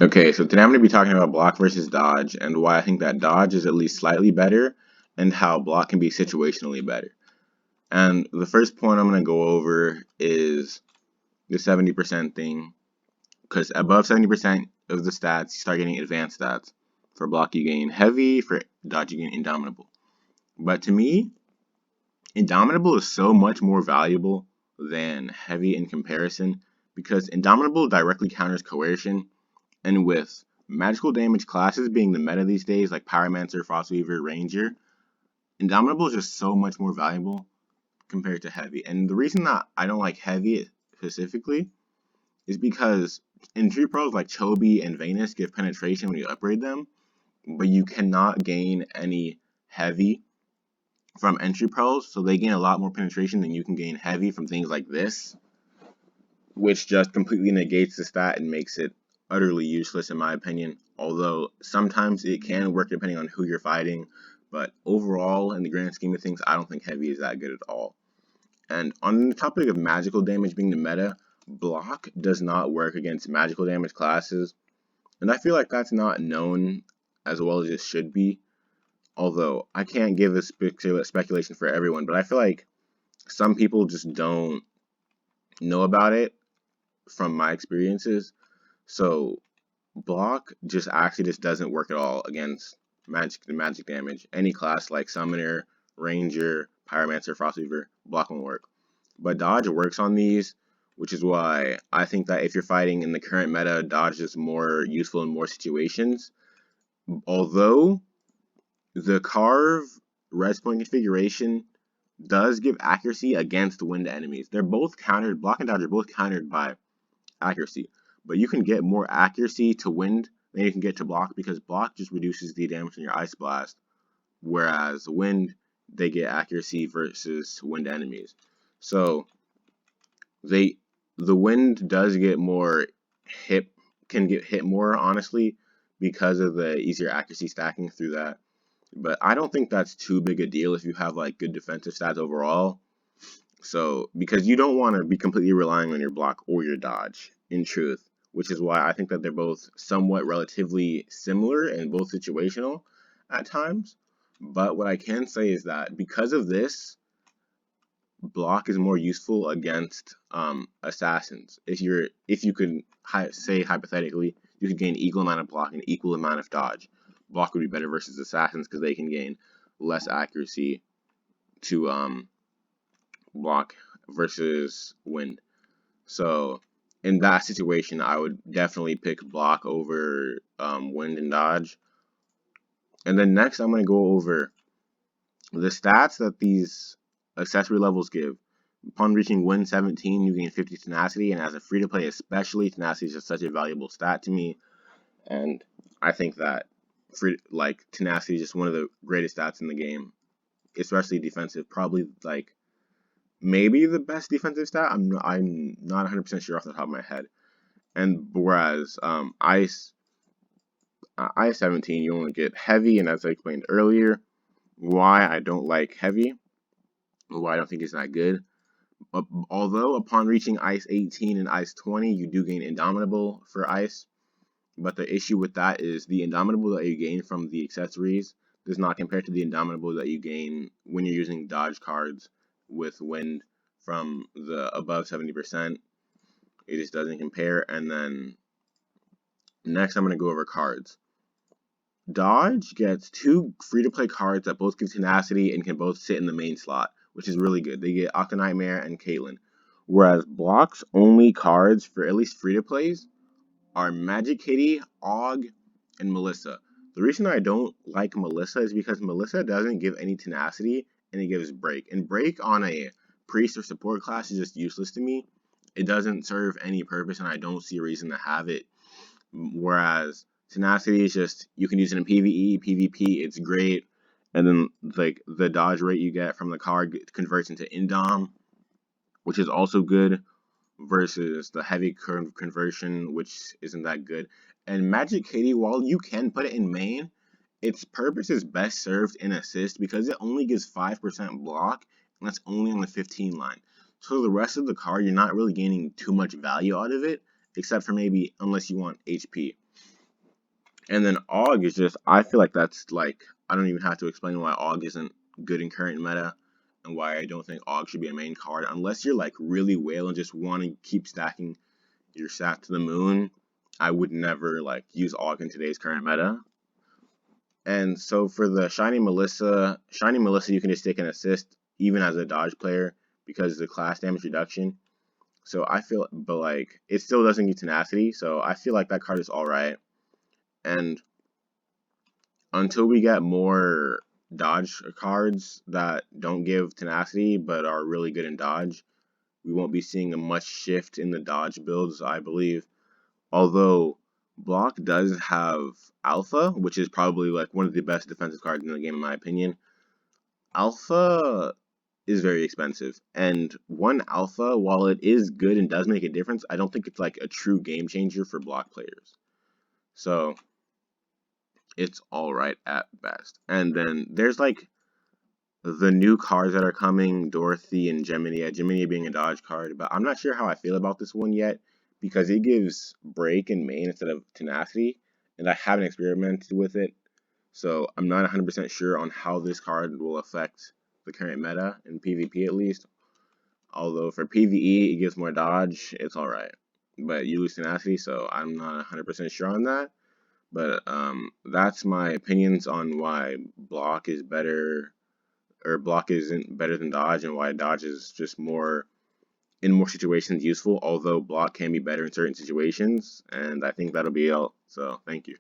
Okay, so today I'm going to be talking about block versus dodge and why I think that dodge is at least slightly better and how block can be situationally better. And the first point I'm going to go over is the 70% thing, because above 70% of the stats, you start getting advanced stats. For block, you gain heavy, for dodge, you gain indomitable. But to me, indomitable is so much more valuable than heavy in comparison because indomitable directly counters coercion. And with magical damage classes being the meta these days, like Pyromancer, Frostweaver, Ranger, Indomitable is just so much more valuable compared to Heavy. And the reason that I don't like Heavy specifically is because entry pros like Chobi and Venus give penetration when you upgrade them, but you cannot gain any Heavy from entry pros, so they gain a lot more penetration than you can gain Heavy from things like this, which just completely negates the stat and makes it utterly useless in my opinion. Although sometimes it can work depending on who you're fighting, but overall, in the grand scheme of things, I don't think heavy is that good at all. And on the topic of magical damage being the meta, block does not work against magical damage classes, and I feel like that's not known as well as it should be. Although I can't give a speculation for everyone, but I feel like some people just don't know about it from my experiences. So block just doesn't work at all against magic damage. Any class like Summoner, Ranger, Pyromancer, Frostweaver, block won't work. But dodge works on these, which is why I think that if you're fighting in the current meta, dodge is more useful in more situations. Although the carve res point configuration does give accuracy against wind enemies. They're both countered, block and dodge are both countered by accuracy, but you can get more accuracy to wind than you can get to block because block just reduces the damage in your ice blast, whereas wind they get accuracy versus wind enemies. So the wind does get more hit, can get hit more honestly because of the easier accuracy stacking through that. But I don't think that's too big a deal if you have like good defensive stats overall. So, because you don't want to be completely relying on your block or your dodge, in truth, which is why I think that they're both somewhat relatively similar and both situational at times. But what I can say is that because of this, block is more useful against assassins. If you could say hypothetically, you could gain equal amount of block and equal amount of dodge. Block would be better versus assassins because they can gain less accuracy to block versus wind. So in that situation, I would definitely pick block over wind and dodge. And then next, I'm going to go over the stats that these accessory levels give. Upon reaching wind 17, you gain 50 tenacity, and as a free-to-play especially, tenacity is just such a valuable stat to me. And I think that tenacity is just one of the greatest stats in the game, especially defensive. Probably like maybe the best defensive stat. I'm not 100% sure off the top of my head. And whereas ice 17, you only get heavy, and as I explained earlier, why I don't like heavy, why I don't think it's that good. Although upon reaching ice 18 and ice 20, you do gain indomitable for ice. But the issue with that is the indomitable that you gain from the accessories does not compare to the indomitable that you gain when you're using dodge cards with wind from the above 70%. It just doesn't compare. And then next I'm going to go over cards. Dodge gets two free-to-play cards that both give tenacity and can both sit in the main slot, which is really good. They get Octonightmare and Caitlyn. Whereas Block's only cards for at least free-to-plays are Magic Kitty, Og, and Melissa. The reason I don't like Melissa is because Melissa doesn't give any tenacity, and it gives Break. And Break on a priest or support class is just useless to me. It doesn't serve any purpose, and I don't see a reason to have it. Whereas tenacity is just, you can use it in PvE, PvP, it's great. And then like the dodge rate you get from the card converts into Indom, which is also good, versus the heavy conversion, which isn't that good. And Magic Kitty, while you can put it in main, its purpose is best served in assist because it only gives 5% block, and that's only on the 15 line. So the rest of the card, you're not really gaining too much value out of it, except for maybe unless you want HP. And then AUG is just, I feel like that's like, I don't even have to explain why AUG isn't good in current meta and why I don't think AUG should be a main card unless you're like really whale and just want to keep stacking your stat to the moon. I would never like use AUG in today's current meta. And so for the Shiny Melissa, you can just take an assist even as a dodge player because of the class damage reduction. So I feel, but like it still doesn't get tenacity. So I feel like that card is all right. And until we get more dodge cards that don't give tenacity but are really good in dodge, we won't be seeing a much shift in the dodge builds, I believe. Although Block does have Alpha, which is probably like one of the best defensive cards in the game in my opinion. Alpha is very expensive, and one Alpha, while it is good and does make a difference, I don't think it's like a true game changer for Block players. So it's all right at best. And then there's like the new cards that are coming, Dorothy and Gemini. Gemini being a dodge card, but I'm not sure how I feel about this one yet because it gives break and main instead of tenacity, and I haven't experimented with it, so I'm not 100% sure on how this card will affect the current meta in PvP at least. Although for PvE it gives more dodge, it's alright. But you lose tenacity, so I'm not 100% sure on that. But that's my opinions on why block is better or block isn't better than dodge and why dodge is just more in more situations useful, although block can be better in certain situations, and I think that'll be all. So thank you.